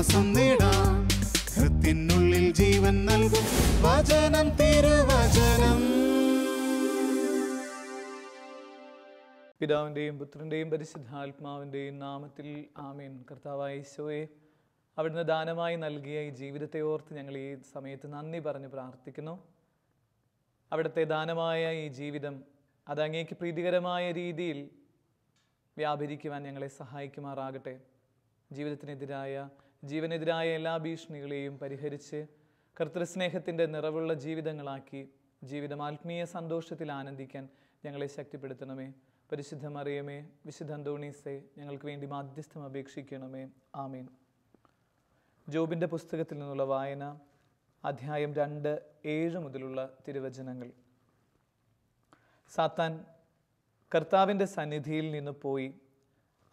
ആശ്വാസം നേടാം. ഹൃത്തിനുള്ളിൽ ജീവൻ നൽകും വചനം, തിരുവചനം. പിതാവിൻ്റെയും പുത്രൻ്റെയും പരിശുദ്ധാത്മാവിൻ്റെയും നാമത്തിൽ ആമേൻ. കർത്താവായ ഈശോയെ, അവിടുന്ന് ദാനമായി നൽകിയ ഈ ജീവിതത്തെ ഓർത്ത് ഞങ്ങൾ ഈ സമയത്ത് നന്ദി പറഞ്ഞ് പ്രാർത്ഥിക്കുന്നു. അവിടുത്തെ ദാനമായ ഈ ജീവിതം അത് അങ്ങേക്ക് പ്രീതികരമായ രീതിയിൽ വ്യാപരിക്കുവാൻ ഞങ്ങളെ സഹായിക്കുമാറാകട്ടെ. ജീവനെതിരായ എല്ലാ ഭീഷണികളെയും പരിഹരിച്ച് കർത്തൃസ്നേഹത്തിൻ്റെ നിറവുള്ള ജീവിതങ്ങളാക്കി ജീവിതം ആത്മീയ സന്തോഷത്തിൽ ആനന്ദിക്കാൻ ഞങ്ങളെ ശക്തിപ്പെടുത്തണമേ. പരിശുദ്ധ മറിയമേ, വിശുദ്ധ അന്തോണീസേ, ഞങ്ങൾക്ക് വേണ്ടി മാധ്യസ്ഥം അപേക്ഷിക്കണമേ. ആമേൻ. ജോബിൻ്റെ പുസ്തകത്തിൽ നിന്നുള്ള വായന, അധ്യായം 2:7 മുതലുള്ള തിരുവചനങ്ങൾ. സാത്താൻ കർത്താവിൻ്റെ സന്നിധിയിൽ നിന്ന് പോയി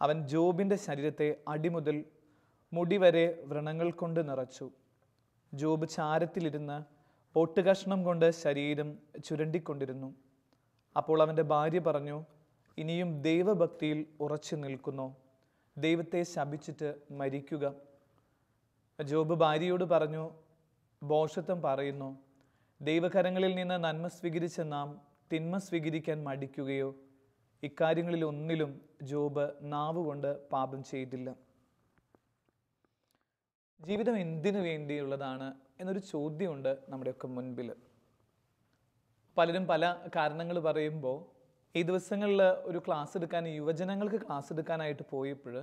അവൻ ജോബിൻ്റെ ശരീരത്തെ അടിമുതൽ മുടി വരെ വ്രണങ്ങൾ കൊണ്ട് നിറച്ചു. ജോബ് ചാരത്തിലിരുന്ന് ഓട്ടുകഷ്ണം കൊണ്ട് ശരീരം ചുരണ്ടിക്കൊണ്ടിരുന്നു. അപ്പോൾ അവൻ്റെ ഭാര്യ പറഞ്ഞു, ഇനിയും ദൈവഭക്തിയിൽ ഉറച്ചു നിൽക്കുന്നോ? ദൈവത്തെ ശപിച്ചിട്ട് മരിക്കുക. ജോബ് ഭാര്യയോട് പറഞ്ഞു, ഭോഷത്വം പറയുന്നു. ദൈവകരങ്ങളിൽ നിന്ന് നന്മ സ്വീകരിച്ച നാം തിന്മ സ്വീകരിക്കാൻ മടിക്കുകയോ? ഇക്കാര്യങ്ങളിൽ ഒന്നിലും ജോബ് നാവുകൊണ്ട് പാപം ചെയ്തില്ല. ജീവിതം എന്തിനു വേണ്ടിയുള്ളതാണ് എന്നൊരു ചോദ്യമുണ്ട് നമ്മുടെയൊക്കെ മുൻപിൽ. പലരും പല കാരണങ്ങൾ പറയുമ്പോൾ, ഈ ദിവസങ്ങളിൽ ഒരു ക്ലാസ് എടുക്കാൻ, യുവജനങ്ങൾക്ക് ക്ലാസ് എടുക്കാനായിട്ട് പോയപ്പോൾ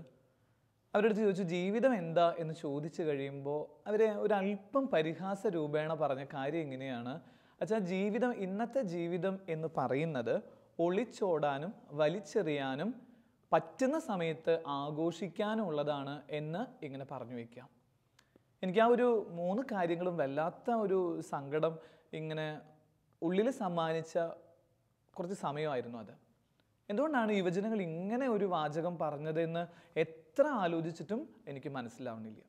അവരുടെ അടുത്ത് ചോദിച്ചു ജീവിതം എന്താ എന്ന് ചോദിച്ചു കഴിയുമ്പോൾ അവർ ഒരല്പം പരിഹാസ രൂപേണ പറഞ്ഞ കാര്യം ഇങ്ങനെയാണ്: അച്ഛാ, ഇന്നത്തെ ജീവിതം എന്ന് പറയുന്നത് ഒളിച്ചോടാനും വലിച്ചെറിയാനും പറ്റുന്ന സമയത്ത് ആഘോഷിക്കാനും ഉള്ളതാണ് എന്ന് ഇങ്ങനെ പറഞ്ഞു വയ്ക്കാം. എനിക്ക് ആ ഒരു 3 കാര്യങ്ങളും വല്ലാത്ത ഒരു സങ്കടം ഇങ്ങനെ ഉള്ളിൽ സമ്മാനിച്ച കുറച്ച് സമയമായിരുന്നു അത്. എന്തുകൊണ്ടാണ് യുവജനങ്ങൾ ഇങ്ങനെ ഒരു വാചകം പറഞ്ഞതെന്ന് എത്ര ആലോചിച്ചിട്ടും എനിക്ക് മനസ്സിലാവുന്നില്ല.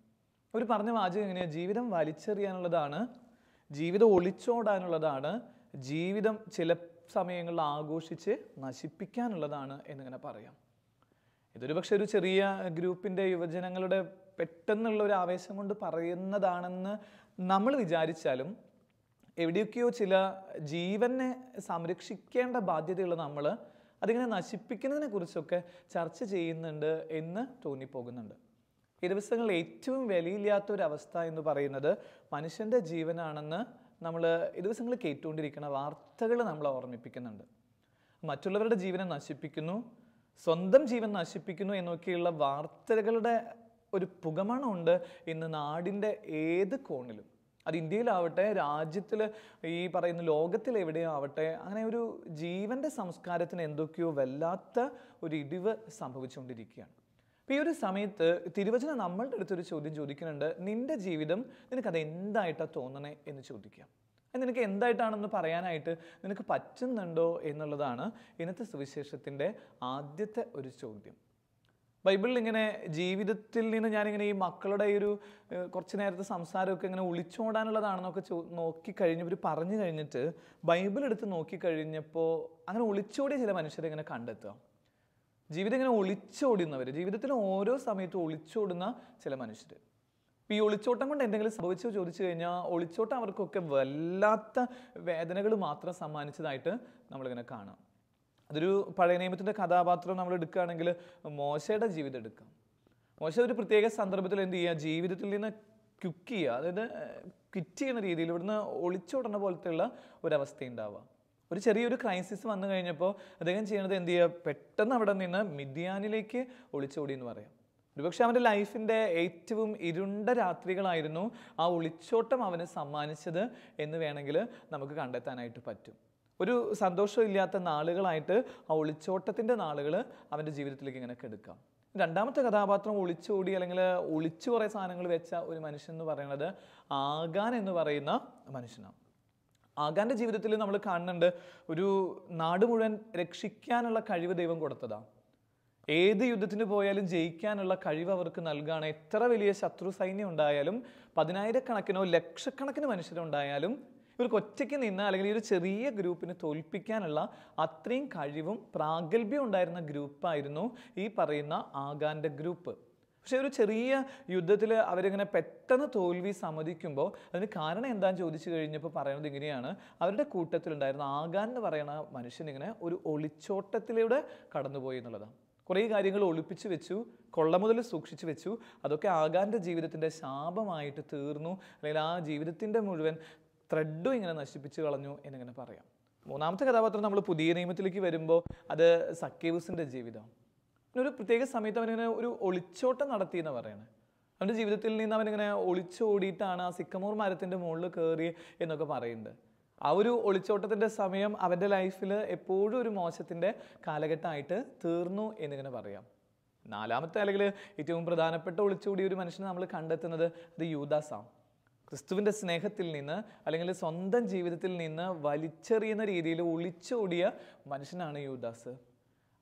അവർ പറഞ്ഞ വാചകം എങ്ങനെയാണ്? ജീവിതം വലിച്ചെറിയാനുള്ളതാണ്, ജീവിതം ഒളിച്ചോടാനുള്ളതാണ്, ജീവിതം ചില സമയങ്ങളിൽ ആഘോഷിച്ച് നശിപ്പിക്കാനുള്ളതാണ് എന്നിങ്ങനെ പറയാം. ഇതൊരു പക്ഷെ ഒരു ചെറിയ ഗ്രൂപ്പിൻ്റെ യുവജനങ്ങളുടെ പെട്ടെന്നുള്ള ഒരു ആവേശം കൊണ്ട് പറയുന്നതാണെന്ന് നമ്മൾ വിചാരിച്ചാലും, എവിടെയൊക്കെയോ ചില ജീവനെ സംരക്ഷിക്കേണ്ട ബാധ്യതയുള്ള നമ്മൾ അതിങ്ങനെ നശിപ്പിക്കുന്നതിനെ കുറിച്ചൊക്കെ ചർച്ച ചെയ്യുന്നുണ്ട് എന്ന് തോന്നിപ്പോകുന്നുണ്ട്. ഈ ദിവസങ്ങളിൽ ഏറ്റവും വിലയില്ലാത്തൊരവസ്ഥ എന്ന് പറയുന്നത് മനുഷ്യൻ്റെ ജീവനാണെന്ന് നമ്മൾ ഈ ദിവസങ്ങളിൽ കേട്ടുകൊണ്ടിരിക്കുന്ന വാർത്തകൾ നമ്മളെ ഓർമ്മിപ്പിക്കുന്നുണ്ട്. മറ്റുള്ളവരുടെ ജീവനെ നശിപ്പിക്കുന്നു, സ്വന്തം ജീവൻ നശിപ്പിക്കുന്നു എന്നൊക്കെയുള്ള വാർത്തകളുടെ ഒരു പുകമണമുണ്ട് ഇന്ന് നാടിൻ്റെ ഏത് കോണിലും. അത് ഇന്ത്യയിലാവട്ടെ, രാജ്യത്തിൽ, ഈ പറയുന്ന ലോകത്തിൽ എവിടെയാവട്ടെ, അങ്ങനെ ഒരു ജീവൻ്റെ സംസ്കാരത്തിന് എന്തൊക്കെയോ വല്ലാത്ത ഒരു ഇടിവ് സംഭവിച്ചുകൊണ്ടിരിക്കുകയാണ്. അപ്പോൾ ഈ ഒരു സമയത്ത് തിരുവചനം നമ്മളുടെ അടുത്തൊരു ചോദ്യം ചോദിക്കുന്നുണ്ട്: നിൻ്റെ ജീവിതം നിനക്കത് എന്തായിട്ടാണ് തോന്നണേ എന്ന് ചോദിക്കാം. അത് നിനക്ക് എന്തായിട്ടാണെന്ന് പറയാനായിട്ട് നിനക്ക് പറ്റുന്നുണ്ടോ എന്നുള്ളതാണ് ഇന്നത്തെ സുവിശേഷത്തിൻ്റെ ആദ്യത്തെ ഒരു ചോദ്യം. ബൈബിളിൽ ഇങ്ങനെ ജീവിതത്തിൽ നിന്ന് ഞാനിങ്ങനെ ഈ മക്കളുടെ ഈ ഒരു കുറച്ച് നേരത്തെ സംസാരമൊക്കെ ഇങ്ങനെ ഒളിച്ചോടാനുള്ളതാണെന്നൊക്കെ നോക്കിക്കഴിഞ്ഞവർ പറഞ്ഞു കഴിഞ്ഞിട്ട് ബൈബിൾ എടുത്ത് നോക്കിക്കഴിഞ്ഞപ്പോൾ അങ്ങനെ ഒളിച്ചോടിയ ചില മനുഷ്യരെ ഇങ്ങനെ കണ്ടെത്തുക. ജീവിതം ഇങ്ങനെ ഒളിച്ചോടുന്നവർ, ജീവിതത്തിൽ ഓരോ സമയത്തും ഒളിച്ചോടുന്ന ചില മനുഷ്യർ. ഈ ഒളിച്ചോട്ടം കൊണ്ട് എന്തെങ്കിലും സംഭവിച്ചോ ചോദിച്ചു കഴിഞ്ഞാൽ ഒളിച്ചോട്ടം അവർക്കൊക്കെ വല്ലാത്ത വേദനകൾ മാത്രം സമ്മാനിച്ചതായിട്ട് നമ്മളിങ്ങനെ കാണാം. അതൊരു പഴയ നിയമത്തിൻ്റെ കഥാപാത്രം നമ്മൾ എടുക്കുകയാണെങ്കിൽ മോശയുടെ ജീവിതം എടുക്കാം. മോശ ഒരു പ്രത്യേക സന്ദർഭത്തിൽ എന്ത് ചെയ്യുക? ജീവിതത്തിൽ നിന്ന് ക്വിറ്റ് ചെയ്യുക, അതായത് ക്വിറ്റ് ചെയ്യുന്ന രീതിയിൽ ഇവിടുന്ന് ഒളിച്ചോടുന്ന പോലത്തെയുള്ള ഒരവസ്ഥ ഉണ്ടാവുക. ഒരു ചെറിയൊരു ക്രൈസിസ് വന്നു കഴിഞ്ഞപ്പോൾ അദ്ദേഹം ചെയ്യണത് എന്ത് ചെയ്യുക? പെട്ടെന്ന് അവിടെ നിന്ന് മിദ്യാനിലേക്ക് ഒളിച്ചോടി എന്ന് പറയാം. ഒരുപക്ഷെ അവൻ്റെ ലൈഫിൻ്റെ ഏറ്റവും ഇരുണ്ട രാത്രികളായിരുന്നു ആ ഒളിച്ചോട്ടം അവന് സമ്മാനിച്ചത് എന്ന് വേണമെങ്കിൽ നമുക്ക് കണ്ടെത്താനായിട്ട് പറ്റും. ഒരു സന്തോഷമില്ലാത്ത നാളുകളായിട്ട് ആ ഒളിച്ചോട്ടത്തിൻ്റെ നാളുകൾ അവൻ്റെ ജീവിതത്തിലേക്ക് ഇങ്ങനെ എടുക്കാം. രണ്ടാമത്തെ കഥാപാത്രം ഒളിച്ചോടി അല്ലെങ്കിൽ ഒളിച്ചു കുറേ സാധനങ്ങൾ വെച്ച ഒരു മനുഷ്യൻ എന്ന് പറയുന്നത് ആഗാൻ എന്ന് പറയുന്ന മനുഷ്യനാണ്. ആഗാൻ്റെ ജീവിതത്തിൽ നമ്മൾ കാണുന്നുണ്ട് ഒരു നാട് മുഴുവൻ രക്ഷിക്കാനുള്ള കഴിവ് ദൈവം കൊടുത്തതാണ്. ഏത് യുദ്ധത്തിന് പോയാലും ജയിക്കാനുള്ള കഴിവ് അവർക്ക് നൽകുകയാണ്. എത്ര വലിയ ശത്രു സൈന്യം ഉണ്ടായാലും, 10,000-കണക്കിനോ ലക്ഷക്കണക്കിന് മനുഷ്യരുണ്ടായാലും ഇവർക്ക് ഒറ്റയ്ക്ക് നിന്ന് അല്ലെങ്കിൽ ഈ ഒരു ചെറിയ ഗ്രൂപ്പിനെ തോൽപ്പിക്കാനുള്ള അത്രയും കഴിവും പ്രാഗൽഭ്യവും ഉണ്ടായിരുന്ന ഗ്രൂപ്പായിരുന്നു ഈ പറയുന്ന ആഗാൻ്റെ ഗ്രൂപ്പ്. പക്ഷെ ഒരു ചെറിയ യുദ്ധത്തിൽ അവരിങ്ങനെ പെട്ടെന്ന് തോൽവി സമ്മതിക്കുമ്പോൾ അതിന് കാരണം എന്താണെന്ന് ചോദിച്ചു കഴിഞ്ഞപ്പോൾ പറയുന്നത് ഇങ്ങനെയാണ്. അവരുടെ കൂട്ടത്തിലുണ്ടായിരുന്ന ആഗാൻ എന്ന് പറയുന്ന മനുഷ്യൻ ഇങ്ങനെ ഒരു ഒളിച്ചോട്ടത്തിലൂടെ കടന്നുപോയി എന്നുള്ളതാണ്. കുറേ കാര്യങ്ങൾ ഒളിപ്പിച്ചു വെച്ചു, കൊള്ള മുതൽ സൂക്ഷിച്ചു വെച്ചു. അതൊക്കെ ആഗാൻ്റെ ജീവിതത്തിൻ്റെ ശാപമായിട്ട് തീർന്നു, അല്ലെങ്കിൽ ആ ജീവിതത്തിൻ്റെ മുഴുവൻ ത്രെഡും ഇങ്ങനെ നശിപ്പിച്ചു കളഞ്ഞു എന്നിങ്ങനെ പറയാം. മൂന്നാമത്തെ കഥാപാത്രം നമ്മൾ പുതിയ നിയമത്തിലേക്ക് വരുമ്പോൾ അത് സക്കേവൂസിൻ്റെ ജീവിതം. ഒരു പ്രത്യേക സമയത്ത് അവനിങ്ങനെ ഒരു ഒളിച്ചോട്ടം നടത്തി എന്ന് പറയണേ. അവൻ്റെ ജീവിതത്തിൽ നിന്ന് അവനിങ്ങനെ ഒളിച്ചോടിയിട്ടാണ് ആ സിക്കമോർ മരത്തിൻ്റെ മുകളിൽ കയറി എന്നൊക്കെ പറയുന്നുണ്ട്. ആ ഒരു ഒളിച്ചോട്ടത്തിൻ്റെ സമയം അവൻ്റെ ലൈഫിൽ എപ്പോഴും ഒരു മോശത്തിൻ്റെ കാലഘട്ടമായിട്ട് തീർന്നു എന്നിങ്ങനെ പറയാം. നാലാമത്തെ അല്ലെങ്കിൽ ഏറ്റവും പ്രധാനപ്പെട്ട ഒളിച്ചോടിയ ഒരു മനുഷ്യനെ നമ്മൾ കണ്ടെത്തുന്നത് അത് യൂദാസാണ്. ക്രിസ്തുവിൻ്റെ സ്നേഹത്തിൽ നിന്ന് അല്ലെങ്കിൽ സ്വന്തം ജീവിതത്തിൽ നിന്ന് വലിച്ചെറിയുന്ന രീതിയിൽ ഒളിച്ചോടിയ മനുഷ്യനാണ് യൂദാസ്.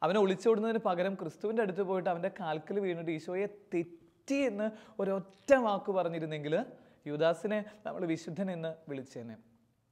അവനെ ഒളിച്ചോടുന്നതിന് പകരം ക്രിസ്തുവിൻ്റെ അടുത്ത് പോയിട്ട് അവൻ്റെ കാൽക്കൽ വീണിട്ട് ഈശോയെ തെറ്റി എന്ന് ഒരൊറ്റ വാക്ക് പറഞ്ഞിരുന്നെങ്കിൽ യൂദാസിനെ നമ്മൾ വിശുദ്ധൻ എന്ന് വിളിച്ചേനെ.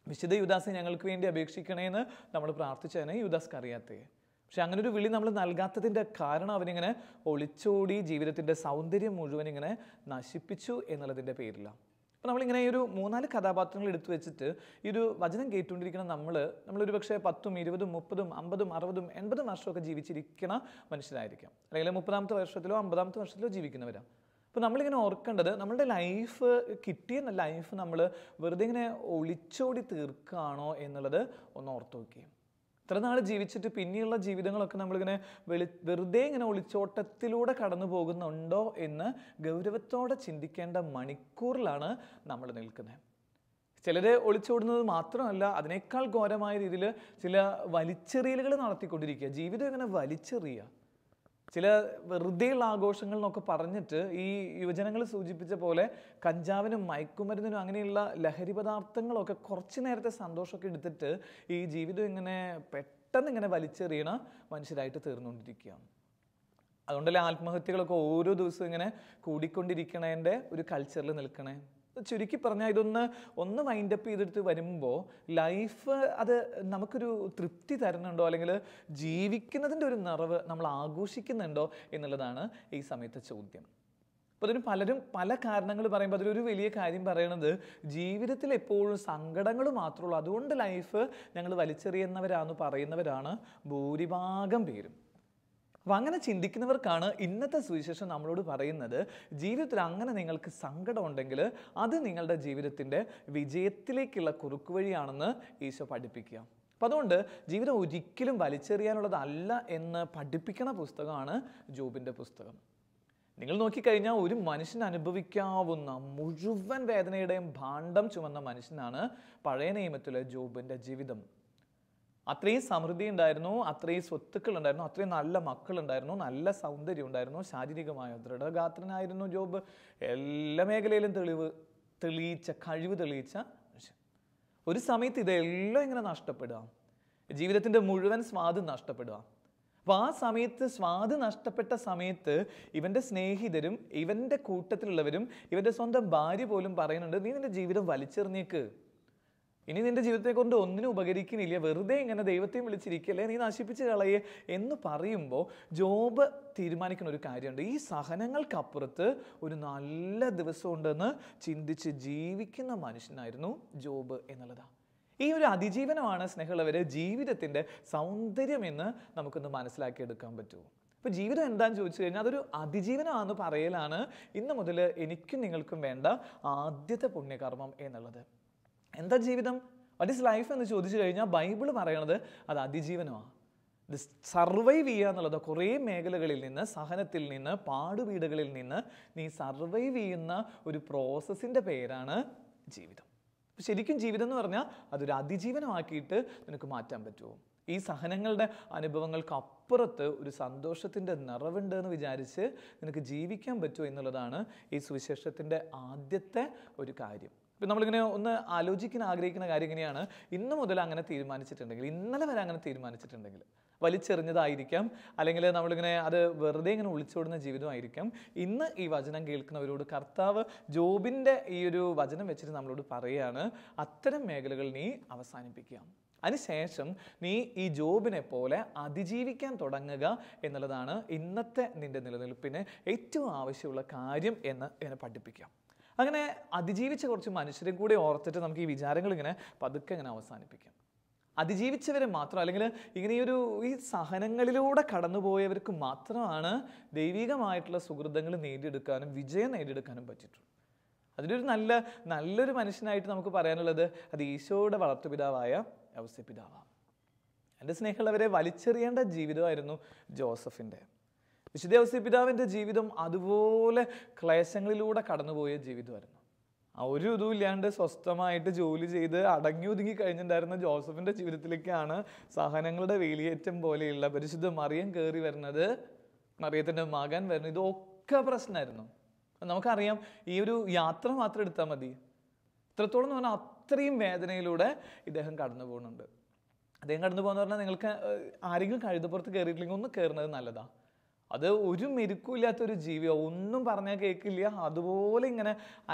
വിശുദ്ധ യൂദാസിനെ ഞങ്ങൾക്ക് വേണ്ടി അപേക്ഷിക്കണേന്ന് നമ്മൾ പ്രാർത്ഥിച്ചതിനെ യൂദാസ്ക്ക് അറിയാത്തേ. പക്ഷെ അങ്ങനെ ഒരു വിളി നമ്മൾ നൽകാത്തതിൻ്റെ കാരണം അവനിങ്ങനെ ഒളിച്ചോടി ജീവിതത്തിൻ്റെ സൗന്ദര്യം മുഴുവൻ ഇങ്ങനെ നശിപ്പിച്ചു എന്നുള്ളതിൻ്റെ പേരിലാണ്. അപ്പോൾ നമ്മളിങ്ങനെ ഈ ഒരു 3-4 കഥാപാത്രങ്ങൾ എടുത്തു വെച്ചിട്ട് ഈ ഒരു വചനം കേട്ടുകൊണ്ടിരിക്കുന്ന നമ്മളൊരു പക്ഷേ 10, 20, 30, 50, 60, 80 വർഷമൊക്കെ ജീവിച്ചിരിക്കുന്ന മനുഷ്യരായിരിക്കാം, അല്ലെങ്കിൽ 30-ാമത്തെ വർഷത്തിലോ 50-ാമത്തെ വർഷത്തിലോ ജീവിക്കുന്നവരാണ്. അപ്പോൾ നമ്മളിങ്ങനെ ഓർക്കേണ്ടത് നമ്മളുടെ ലൈഫ്, കിട്ടിയ ലൈഫ് നമ്മൾ വെറുതെ ഇങ്ങനെ ഒളിച്ചോടി തീർക്കുകയാണോ എന്നുള്ളത് ഒന്ന് ഓർത്ത് നോക്കിയും. ഇത്ര നാൾ ജീവിച്ചിട്ട് പിന്നെയുള്ള ജീവിതങ്ങളൊക്കെ നമ്മളിങ്ങനെ വെറുതെ ഇങ്ങനെ ഒളിച്ചോട്ടത്തിലൂടെ കടന്നു പോകുന്നുണ്ടോ എന്ന് ഗൗരവത്തോടെ ചിന്തിക്കേണ്ട മണിക്കൂറിലാണ് നമ്മൾ നിൽക്കുന്നത്. ചിലരെ ഒളിച്ചോടുന്നത് മാത്രമല്ല, അതിനേക്കാൾ ഘോരമായ രീതിയിൽ ചില വലിച്ചെറിയലുകൾ നടത്തിക്കൊണ്ടിരിക്കുക. ജീവിതം ഇങ്ങനെ വലിച്ചെറിയുക, ചില വെറുതെയുള്ള ആഘോഷങ്ങൾ എന്നൊക്കെ പറഞ്ഞിട്ട് ഈ യുവജനങ്ങൾ സൂചിപ്പിച്ച പോലെ കഞ്ചാവിനും മയക്കുമരുന്നിനും അങ്ങനെയുള്ള ലഹരി പദാർത്ഥങ്ങളൊക്കെ കുറച്ച് നേരത്തെ സന്തോഷമൊക്കെ എടുത്തിട്ട് ഈ ജീവിതം ഇങ്ങനെ പെട്ടെന്ന് ഇങ്ങനെ വലിച്ചെറിയണ മനുഷ്യരായിട്ട് തീർന്നുകൊണ്ടിരിക്കുകയാണ്. അതുകൊണ്ടല്ലേ ആത്മഹത്യകളൊക്കെ ഓരോ ദിവസവും ഇങ്ങനെ കൂടിക്കൊണ്ടിരിക്കണതിൻ്റെ ഒരു കൾച്ചറിൽ നിൽക്കണേ. ചുരുക്കി പറഞ്ഞാൽ ഒന്ന് വൈൻഡപ്പ് ചെയ്തെടുത്ത് വരുമ്പോൾ ലൈഫ് അത് നമുക്കൊരു തൃപ്തി തരുന്നുണ്ടോ, അല്ലെങ്കിൽ ജീവിക്കുന്നതിൻ്റെ ഒരു നിറവ് നമ്മൾ ആഘോഷിക്കുന്നുണ്ടോ എന്നുള്ളതാണ് ഈ സമയത്തെ ചോദ്യം. അപ്പോൾ അതിന് പലരും പല കാരണങ്ങൾ പറയുമ്പോൾ അതിലൊരു വലിയ കാര്യം പറയണത് ജീവിതത്തിൽ എപ്പോഴും സങ്കടങ്ങൾ മാത്രമുള്ളൂ, അതുകൊണ്ട് ലൈഫ് ഞങ്ങൾ വലിച്ചെറിയുന്നവരാണെന്ന് പറയുന്നവരാണ് ഭൂരിഭാഗം പേരും. അപ്പോൾ അങ്ങനെ ചിന്തിക്കുന്നവർക്കാണ് ഇന്നത്തെ സുവിശേഷം നമ്മളോട് പറയുന്നത്, ജീവിതത്തിൽ അങ്ങനെ നിങ്ങൾക്ക് സങ്കടം ഉണ്ടെങ്കിൽ അത് നിങ്ങളുടെ ജീവിതത്തിൻ്റെ വിജയത്തിലേക്കുള്ള കുറുക്കുവഴിയാണെന്ന് ഈശോ പഠിപ്പിക്കുക. അപ്പം അതുകൊണ്ട് ജീവിതം ഒരിക്കലും വലിച്ചെറിയാനുള്ളതല്ല എന്ന് പഠിപ്പിക്കുന്ന പുസ്തകമാണ് ജോബിൻ്റെ പുസ്തകം. നിങ്ങൾ നോക്കിക്കഴിഞ്ഞാൽ ഒരു മനുഷ്യൻ അനുഭവിക്കാവുന്ന മുഴുവൻ വേദനയുടെയും ഭാണ്ഡം ചുമന്ന മനുഷ്യനാണ് പഴയ നിയമത്തിലെ ജോബിൻ്റെ ജീവിതം. അത്രയും സമൃദ്ധി ഉണ്ടായിരുന്നു, അത്രയും സ്വത്തുക്കൾ ഉണ്ടായിരുന്നു, അത്രയും നല്ല മക്കളുണ്ടായിരുന്നു, നല്ല സൗന്ദര്യം ഉണ്ടായിരുന്നു, ശാരീരികമായ ദൃഢഗാത്രനായിരുന്നു ജോബ്, എല്ലാ മേഖലയിലും കഴിവ് തെളിയിച്ച മനുഷ്യൻ. ഒരു സമയത്ത് ഇതെല്ലാം ഇങ്ങനെ നഷ്ടപ്പെടുക, ജീവിതത്തിൻ്റെ മുഴുവൻ സ്വാദ് നഷ്ടപ്പെടുക. അപ്പോൾ ആ സമയത്ത് സ്വാദ് നഷ്ടപ്പെട്ട സമയത്ത് ഇവൻ്റെ സ്നേഹിതരും ഇവൻ്റെ കൂട്ടത്തിലുള്ളവരും ഇവൻ്റെ സ്വന്തം ഭാര്യ പോലും പറയുന്നുണ്ട്, നീ നിൻ്റെ ജീവിതം വലിച്ചെറിഞ്ഞേക്ക്, ഇനി നിന്റെ ജീവിതത്തെ കൊണ്ട് ഒന്നിനും ഉപകരിക്കുന്നില്ല, വെറുതെ ഇങ്ങനെ ദൈവത്തെയും വിളിച്ചിരിക്കല്ലേ, നീ നശിപ്പിച്ച് കളയേ എന്ന് പറയുമ്പോൾ ജോബ് തീരുമാനിക്കുന്ന ഒരു കാര്യമുണ്ട്. ഈ സഹനങ്ങൾക്കപ്പുറത്ത് ഒരു നല്ല ദിവസം ഉണ്ടെന്ന് ചിന്തിച്ച് ജീവിക്കുന്ന മനുഷ്യനായിരുന്നു ജോബ് എന്നുള്ളതാണ്. ഈ ഒരു അതിജീവനമാണ് സ്നേഹമുള്ളവരെ ജീവിതത്തിൻ്റെ സൗന്ദര്യം എന്ന് നമുക്കൊന്ന് മനസ്സിലാക്കിയെടുക്കാൻ പറ്റുമോ? അപ്പോൾ ജീവിതം എന്താണെന്ന് ചോദിച്ചു കഴിഞ്ഞാൽ അതൊരു അതിജീവനമാണെന്ന് പറയലാണ് ഇന്ന് മുതൽ എനിക്കും നിങ്ങൾക്കും വേണ്ട ആദ്യത്തെ പുണ്യകർമ്മം എന്നുള്ളത്. എന്താ ജീവിതം, വാട്ട് ഈസ് ലൈഫ് എന്ന് ചോദിച്ചു കഴിഞ്ഞാൽ ബൈബിൾ പറയണത് അത് അതിജീവനമാണ്. ഇത് സർവൈവ് ചെയ്യുക എന്നുള്ളത് കുറേ മേഖലകളിൽ നിന്ന്, സഹനത്തിൽ നിന്ന്, പാടുപീടുകളിൽ നിന്ന് നീ സർവൈവ് ചെയ്യുന്ന ഒരു പ്രോസസ്സിൻ്റെ പേരാണ് ജീവിതം. ശരിക്കും ജീവിതം എന്ന് പറഞ്ഞാൽ അതൊരു അതിജീവനമാക്കിയിട്ട് നിനക്ക് മാറ്റാൻ പറ്റുമോ? ഈ സഹനങ്ങളുടെ അനുഭവങ്ങൾക്ക് അപ്പുറത്ത് ഒരു സന്തോഷത്തിൻ്റെ നിറവുണ്ട് എന്ന് വിചാരിച്ച് നിനക്ക് ജീവിക്കാൻ പറ്റുമോ എന്നുള്ളതാണ് ഈ സുവിശേഷത്തിൻ്റെ ആദ്യത്തെ ഒരു കാര്യം. ഇപ്പം നമ്മളിങ്ങനെ ഒന്ന് ആലോചിക്കാൻ ആഗ്രഹിക്കുന്ന കാര്യം ഇങ്ങനെയാണ്, ഇന്ന് മുതൽ അങ്ങനെ തീരുമാനിച്ചിട്ടുണ്ടെങ്കിൽ, ഇന്നലെ വരെ അങ്ങനെ തീരുമാനിച്ചിട്ടുണ്ടെങ്കിൽ, വലിച്ചെറിഞ്ഞതായിരിക്കാം, അല്ലെങ്കിൽ നമ്മളിങ്ങനെ അത് വെറുതെ ഇങ്ങനെ ഒളിച്ചോടുന്ന ജീവിതമായിരിക്കാം. ഇന്ന് ഈ വചനം കേൾക്കുന്നവരോട് കർത്താവ് ജോബിൻ്റെ ഈ ഒരു വചനം വെച്ചിട്ട് നമ്മളോട് പറയുകയാണ്, അത്തരം മേഖലകൾ നീ അവസാനിപ്പിക്കുക. അതിനുശേഷം നീ ഈ ജോബിനെ പോലെ അതിജീവിക്കാൻ തുടങ്ങുക എന്നുള്ളതാണ് ഇന്നത്തെ നിന്റെ നിലനിൽപ്പിന് ഏറ്റവും ആവശ്യമുള്ള കാര്യം എന്ന് ഇങ്ങനെ പഠിപ്പിക്കാം. അങ്ങനെ അതിജീവിച്ച കുറച്ച് മനുഷ്യരെ കൂടി ഓർത്തിട്ട് നമുക്ക് ഈ വിചാരങ്ങൾ ഇങ്ങനെ പതുക്കെ ഇങ്ങനെ അവസാനിപ്പിക്കാം. അതിജീവിച്ചവരെ മാത്രം, അല്ലെങ്കിൽ ഇങ്ങനെ ഈ സഹനങ്ങളിലൂടെ കടന്നുപോയവർക്ക് മാത്രമാണ് ദൈവികമായിട്ടുള്ള സുഹൃതങ്ങൾ നേടിയെടുക്കാനും വിജയം നേടിയെടുക്കാനും പറ്റിയിട്ടുള്ളൂ. അതിലൊരു നല്ലൊരു മനുഷ്യനായിട്ട് നമുക്ക് പറയാനുള്ളത് അത് ഈശോയുടെ വളർത്തുപിതാവായ ഔസേപ്പിതാവാണ്. എൻ്റെ സ്നേഹമുള്ളവരെ, വലിച്ചെറിയേണ്ട ജീവിതമായിരുന്നു ജോസഫിൻ്റെ. വിശുദ്ധ ഔസേപ്പിതാവിൻ്റെ ജീവിതം അതുപോലെ ക്ലേശങ്ങളിലൂടെ കടന്നുപോയ ജീവിതമായിരുന്നു. ഒരു ഇതും ഇല്ലാണ്ട് സ്വസ്ഥമായിട്ട് ജോലി ചെയ്ത് അടങ്ങി ഒതുങ്ങി കഴിഞ്ഞിട്ടുണ്ടായിരുന്ന ജോസഫിൻ്റെ ജീവിതത്തിലേക്കാണ് സഹനങ്ങളുടെ വേലിയേറ്റം പോലെയുള്ള പരിശുദ്ധ മറിയം കയറി വരുന്നത്, മറിയത്തിൻ്റെ മകൻ വരുന്നത്. ഇതൊക്കെ പ്രശ്നമായിരുന്നു. നമുക്കറിയാം, ഈ ഒരു യാത്ര മാത്രം എടുത്താൽ മതി, ഇത്രത്തോളം എന്ന് പറഞ്ഞാൽ അത്രയും വേദനയിലൂടെ ഇദ്ദേഹം കടന്നു പോകുന്നുണ്ട്. അദ്ദേഹം കടന്നു പോകുന്ന പറഞ്ഞാൽ നിങ്ങൾക്ക് ആരെങ്കിലും കഴുതപ്പുറത്ത് കയറിയിട്ടില്ലെങ്കിൽ ഒന്ന് കയറുന്നത് നല്ലതാണ്. അത് ഒരു മെരുക്കുമില്ലാത്തൊരു ജീവിയോ, ഒന്നും പറഞ്ഞാൽ കേൾക്കില്ല, അതുപോലെ ഇങ്ങനെ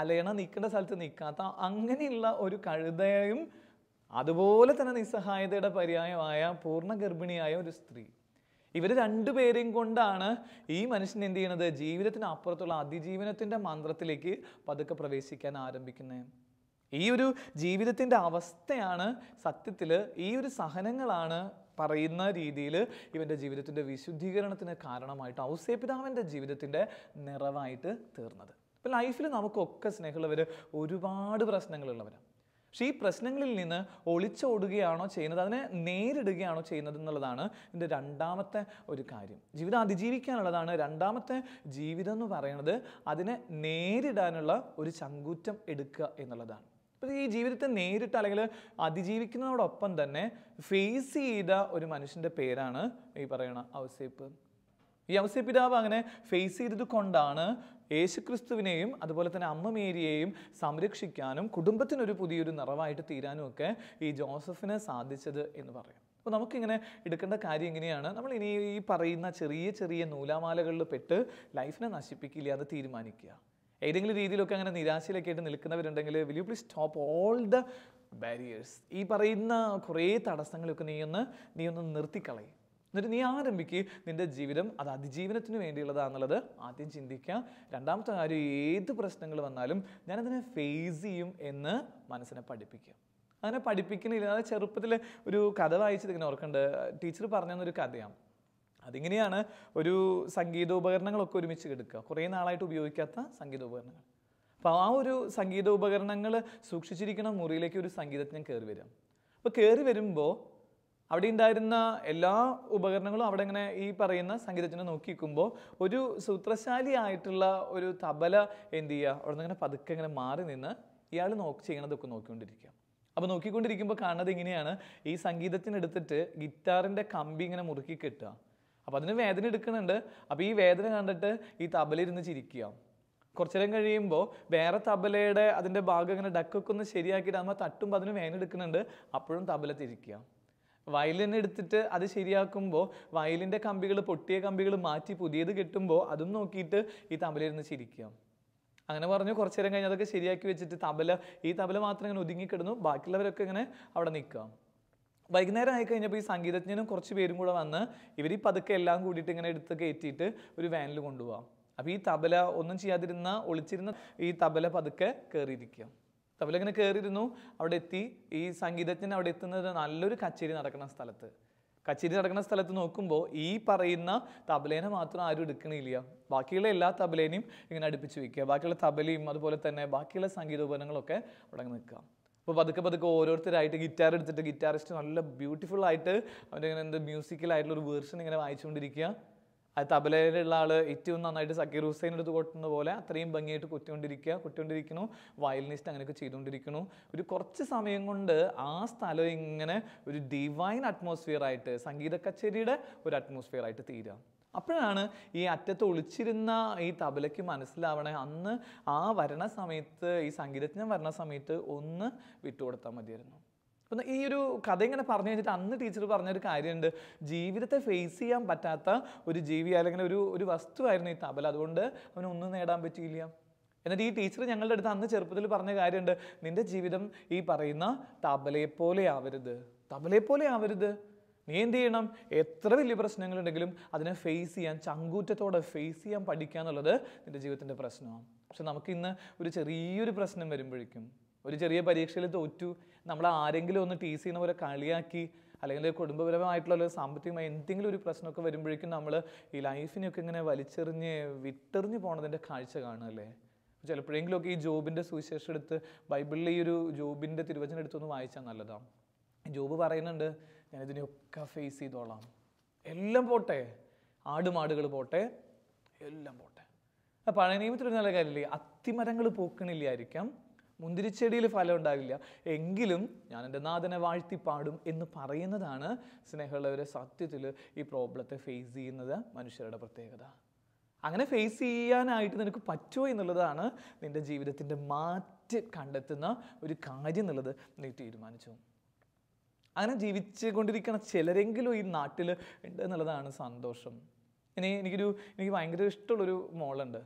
നിൽക്കേണ്ട സ്ഥലത്ത് നിൽക്കാത്ത അങ്ങനെയുള്ള ഒരു കഴുതയും അതുപോലെ തന്നെ നിസ്സഹായതയുടെ പര്യായമായ പൂർണ്ണ ഗർഭിണിയായ ഒരു സ്ത്രീ. ഇവർ രണ്ടുപേരെയും കൊണ്ടാണ് ഈ മനുഷ്യൻ എന്ത് ചെയ്യണത്, ജീവിതത്തിന് അപ്പുറത്തുള്ള അതിജീവനത്തിൻ്റെ മന്ത്രത്തിലേക്ക് പതുക്കെ പ്രവേശിക്കാൻ ആരംഭിക്കുന്നത്. ഈ ഒരു ജീവിതത്തിൻ്റെ അവസ്ഥയാണ് സത്യത്തിൽ, ഈ ഒരു സഹനങ്ങളാണ് പറയുന്ന രീതിയിൽ ഇവൻ്റെ ജീവിതത്തിൻ്റെ വിശുദ്ധീകരണത്തിന് കാരണമായിട്ട് ഔസേപ്പിതാവിൻ്റെ ജീവിതത്തിൻ്റെ നിറവായിട്ട് തീർന്നത്. ഇപ്പം ലൈഫിൽ നമുക്കൊക്കെ സ്നേഹമുള്ളവർ ഒരുപാട് പ്രശ്നങ്ങളുള്ളവരാണ്. പക്ഷേ ഈ പ്രശ്നങ്ങളിൽ നിന്ന് ഒളിച്ചോടുകയാണോ ചെയ്യുന്നത്, അതിനെ നേരിടുകയാണോ ചെയ്യുന്നത് എന്നുള്ളതാണ് ഇതിൻ്റെ രണ്ടാമത്തെ ഒരു കാര്യം. ജീവിതം അതിജീവിക്കാനുള്ളതാണ് രണ്ടാമത്തെ ജീവിതം എന്ന് പറയുന്നത്. അതിനെ നേരിടാനുള്ള ഒരു ചങ്കൂറ്റം എടുക്കുക എന്നുള്ളതാണ്. അപ്പോൾ ഈ ജീവിതത്തെ നേരിട്ട് അല്ലെങ്കിൽ അതിജീവിക്കുന്നതോടൊപ്പം തന്നെ ഫേസ് ചെയ്ത ഒരു മനുഷ്യൻ്റെ പേരാണ് ഈ പറയുന്ന ഔസേപ്പ്. ഈ ഔസേപ്പിതാവ് അങ്ങനെ ഫേസ് ചെയ്തത് കൊണ്ടാണ് യേശുക്രിസ്തുവിനെയും അതുപോലെ തന്നെ അമ്മ മേരിയെയും സംരക്ഷിക്കാനും കുടുംബത്തിനൊരു പുതിയൊരു നിറവായിട്ട് തീരാനും ഒക്കെ ഈ ജോസഫിന് സാധിച്ചത് എന്ന് പറയാം. അപ്പോൾ നമുക്കിങ്ങനെ എടുക്കേണ്ട കാര്യം എങ്ങനെയാണ്, നമ്മൾ ഇനി ഈ പറയുന്ന ചെറിയ ചെറിയ നൂലാമാലകളിൽ പെട്ട് ലൈഫിനെ നശിപ്പിക്കില്ല എന്ന് തീരുമാനിക്കുക. ഏതെങ്കിലും രീതിയിലൊക്കെ അങ്ങനെ നിരാശയിലൊക്കെ ആയിട്ട് നിൽക്കുന്നവരുണ്ടെങ്കിൽ will you please stop all the barriers. ഈ പറയുന്ന കുറേ തടസ്സങ്ങളൊക്കെ നീ ഒന്ന് നിർത്തിക്കളയും. എന്നിട്ട് നീ ആരംഭിക്കുക നിൻ്റെ ജീവിതം അത് അതിജീവനത്തിന് വേണ്ടിയുള്ളതാണെന്നുള്ളത് ആദ്യം ചിന്തിക്കുക. രണ്ടാമത്തെ കാര്യം, ഏത് പ്രശ്നങ്ങൾ വന്നാലും ഞാനതിനെ ഫേസ് ചെയ്യും എന്ന് മനസ്സിനെ പഠിപ്പിക്കുക. അങ്ങനെ പഠിപ്പിക്കണില്ല. അത് ചെറുപ്പത്തിൽ ഒരു കഥ വായിച്ചത് ഇങ്ങനെ ഓർക്കുന്നുണ്ട്. ടീച്ചർ പറഞ്ഞൊരു കഥയാണ്. അതിങ്ങനെയാണ്, ഒരു സംഗീതോപകരണങ്ങളൊക്കെ ഒരുമിച്ച് എടുക്കുക, കുറേ നാളായിട്ട് ഉപയോഗിക്കാത്ത സംഗീതോപകരണങ്ങൾ. അപ്പോൾ ആ ഒരു സംഗീതോപകരണങ്ങൾ സൂക്ഷിച്ചിരിക്കുന്ന മുറിയിലേക്ക് ഒരു സംഗീതജ്ഞൻ കയറി വരും. അപ്പോൾ കയറി വരുമ്പോൾ അവിടെ ഉണ്ടായിരുന്ന എല്ലാ ഉപകരണങ്ങളും അവിടെ ഇങ്ങനെ ഈ പറയുന്ന സംഗീതജ്ഞനെ നോക്കി നിൽക്കുമ്പോൾ ഒരു സൂത്രശാലിയായിട്ടുള്ള ഒരു തബല എന്ത് ചെയ്യുക, അവിടെ നിന്ന് ഇങ്ങനെ പതുക്കെ ഇങ്ങനെ മാറി നിന്ന് ഇയാൾ ചെയ്യണതൊക്കെ നോക്കിക്കൊണ്ടിരിക്കുക. അപ്പോൾ നോക്കിക്കൊണ്ടിരിക്കുമ്പോൾ കാണുന്നത് ഇങ്ങനെയാണ്, ഈ സംഗീതത്തിനെടുത്തിട്ട് ഗിറ്റാറിൻ്റെ കമ്പി ഇങ്ങനെ മുറുക്കി കെട്ടുക. അപ്പോൾ അതിന് വേദന എടുക്കുന്നുണ്ട്. അപ്പോൾ ഈ വേദന കണ്ടിട്ട് ഈ തബലയിരുന്ന് ചിരിക്കുക. കുറച്ചു നേരം കഴിയുമ്പോൾ വേറെ തബലയുടെ അതിൻ്റെ ഭാഗം ഇങ്ങനെ ഡക്കൊക്കെ ഒന്ന് ശരിയാക്കിയിട്ട് നമ്മൾ തട്ടുമ്പോൾ അതിന് വേദന എടുക്കുന്നുണ്ട്. അപ്പോഴും തബല തിരിക്കുക. വയലിൻ എടുത്തിട്ട് അത് ശരിയാക്കുമ്പോൾ വയലിൻ്റെ കമ്പികൾ, പൊട്ടിയ കമ്പികൾ മാറ്റി പുതിയത് കെട്ടുമ്പോൾ അതും നോക്കിയിട്ട് ഈ തബലയിരുന്ന് ചിരിക്കുക. അങ്ങനെ പറഞ്ഞു കുറച്ചു നേരം കഴിഞ്ഞ് അതൊക്കെ ശരിയാക്കി വെച്ചിട്ട് ഈ തബല മാത്രം ഇങ്ങനെ ഒതുങ്ങിക്കിടുന്നു, ബാക്കിയുള്ളവരൊക്കെ ഇങ്ങനെ അവിടെ നിൽക്കുക. വൈകുന്നേരം ആയി കഴിഞ്ഞപ്പോൾ ഈ സംഗീതജ്ഞനും കുറച്ച് പേരും കൂടെ വന്ന് ഇവർ ഈ പതുക്കെ എല്ലാം കൂടിയിട്ട് ഇങ്ങനെ എടുത്ത് കയറ്റിയിട്ട് ഒരു വാനിൽ കൊണ്ടുപോകാം. അപ്പോൾ ഈ തബല ഒന്നും ചെയ്യാതിരുന്ന ഒളിച്ചിരുന്ന ഈ തബല പതുക്കെ കയറിയിരിക്കുക. തബല ഇങ്ങനെ കയറിയിരുന്നു. അവിടെ എത്തി. ഈ സംഗീതജ്ഞൻ അവിടെ എത്തുന്നത് നല്ലൊരു കച്ചേരി നടക്കുന്ന സ്ഥലത്ത് നോക്കുമ്പോൾ ഈ പറയുന്ന തബലേനെ മാത്രം ആരും എടുക്കണില്ല. ബാക്കിയുള്ള എല്ലാ തബലേനെയും ഇങ്ങനെ അടുപ്പിച്ച് വയ്ക്കുക. ബാക്കിയുള്ള തബലയും അതുപോലെ തന്നെ ബാക്കിയുള്ള സംഗീതോപകരണങ്ങളൊക്കെ അവിടെ നിൽക്കുക. അപ്പോൾ പതുക്കെ ഓരോരുത്തരായിട്ട് ഗിറ്റാർ എടുത്തിട്ട് ഗിറ്റാറിസ്റ്റ് നല്ല ബ്യൂട്ടിഫുൾ ആയിട്ട് അവൻ്റെ ഇങ്ങനെ മ്യൂസിക്കലായിട്ടുള്ള ഒരു വേർഷൻ ഇങ്ങനെ വായിച്ചുകൊണ്ടിരിക്കുക. അത് തബലയിലുള്ള ആൾ ഏറ്റവും നന്നായിട്ട് സക്കീർ ഹുസൈൻ എടുത്ത് കൊട്ടുന്ന പോലെ അത്രയും ഭംഗിയായിട്ട് കൊട്ടിക്കൊണ്ടിരിക്കുന്നു. വയലിനിസ്റ്റ് അങ്ങനെയൊക്കെ ചെയ്തുകൊണ്ടിരിക്കുന്നു. ഒരു കുറച്ച് സമയം കൊണ്ട് ആ സ്ഥലം ഇങ്ങനെ ഒരു ഡിവൈൻ അറ്റ്മോസ്ഫിയർ ആയിട്ട്, സംഗീത കച്ചേരിയുടെ ഒരു അറ്റ്മോസ്ഫിയർ ആയിട്ട് തീരുക. അപ്പോഴാണ് ഈ അറ്റത്ത് ഒളിച്ചിരുന്ന ഈ തബലയ്ക്ക് മനസ്സിലാവണേ, അന്ന് ആ വരണ സമയത്ത്, ഈ സംഗീതജ്ഞൻ വരണ സമയത്ത് ഒന്ന് വിട്ടുകൊടുത്താൽ മതിയായിരുന്നു. അപ്പം ഈ ഒരു കഥ ഇങ്ങനെ പറഞ്ഞു കഴിഞ്ഞിട്ട് അന്ന് ടീച്ചർ പറഞ്ഞൊരു കാര്യമുണ്ട്, ജീവിതത്തെ ഫേസ് ചെയ്യാൻ പറ്റാത്ത ഒരു ജീവി അല്ലെങ്കിൽ ഒരു വസ്തുവായിരുന്നു ഈ തബല. അതുകൊണ്ട് അവനൊന്നും നേടാൻ പറ്റിയില്ല. എന്നിട്ട് ഈ ടീച്ചർ ഞങ്ങളുടെ അടുത്ത് അന്ന് ചെറുപ്പത്തിൽ പറഞ്ഞ കാര്യമുണ്ട്, നിന്റെ ജീവിതം ഈ പറയുന്ന തബലയെ പോലെ ആവരുത്, തബലയെ പോലെ ആവരുത്. നീ എന്ത് ചെയ്യണം, എത്ര വലിയ പ്രശ്നങ്ങളുണ്ടെങ്കിലും അതിനെ ഫേസ് ചെയ്യാൻ, ചങ്കൂറ്റത്തോടെ ഫേസ് ചെയ്യാൻ പഠിക്കുക എന്നുള്ളത് നിന്റെ ജീവിതത്തിൻ്റെ പ്രശ്നമാണ്. പക്ഷെ നമുക്കിന്ന് ഒരു ചെറിയൊരു പ്രശ്നം വരുമ്പോഴേക്കും, ഒരു ചെറിയ പരീക്ഷയിൽ തോറ്റു, നമ്മൾ ആരെങ്കിലും ഒന്ന് ടീസ് ചെയ്യുന്ന പോലെ കളിയാക്കി, അല്ലെങ്കിൽ കുടുംബപരമായിട്ടുള്ള സാമ്പത്തികമായി എന്തെങ്കിലും ഒരു പ്രശ്നമൊക്കെ വരുമ്പോഴേക്കും നമ്മൾ ഈ ലൈഫിനെയൊക്കെ ഇങ്ങനെ വലിച്ചെറിഞ്ഞ് വിട്ടെറിഞ്ഞ് പോണതിൻ്റെ കാഴ്ച കാണുമല്ലേ. ചിലപ്പോഴെങ്കിലുമൊക്കെ ഈ ജോബിൻ്റെ സുവിശേഷം എടുത്ത്, ബൈബിളിലെ ഈ ഒരു ജോബിൻ്റെ തിരുവചനം എടുത്തൊന്ന് വായിച്ചാൽ നല്ലതാണ്. ജോബ് പറയുന്നുണ്ട്, ഞാനിതിനെയൊക്കെ ഫേസ് ചെയ്തോളാം, എല്ലാം പോട്ടെ, ആടുമാടുകൾ പോട്ടെ, എല്ലാം പോട്ടെ. പഴയ നിയമത്തിലൊരു നല്ല കാര്യമില്ലേ, അത്തിമരങ്ങൾ പൂക്കണില്ലായിരിക്കാം, മുന്തിരിച്ചെടിയിൽ ഫലം ഉണ്ടാകില്ല, എങ്കിലും ഞാൻ എൻ്റെ നാഥനെ വാഴ്ത്തിപ്പാടും എന്ന് പറയുന്നതാണ് സ്നേഹമുള്ളവരെ സത്യത്തിൽ ഈ പ്രോബ്ലത്തെ ഫേസ് ചെയ്യുന്നത് മനുഷ്യരുടെ പ്രത്യേകത. അങ്ങനെ ഫേസ് ചെയ്യാനായിട്ട് നിനക്ക് പറ്റുമോ എന്നുള്ളതാണ് നിൻ്റെ ജീവിതത്തിൻ്റെ മാറ്റ് കണ്ടെത്തുന്ന ഒരു കാര്യം എന്നുള്ളത് നീ തീരുമാനിച്ചു. അങ്ങനെ ജീവിച്ചു കൊണ്ടിരിക്കുന്ന ചിലരെങ്കിലും ഈ നാട്ടിൽ ഉണ്ട് എന്നുള്ളതാണ് സന്തോഷം. എനിക്ക് ഭയങ്കര ഇഷ്ടമുള്ളൊരു മോളുണ്ട്.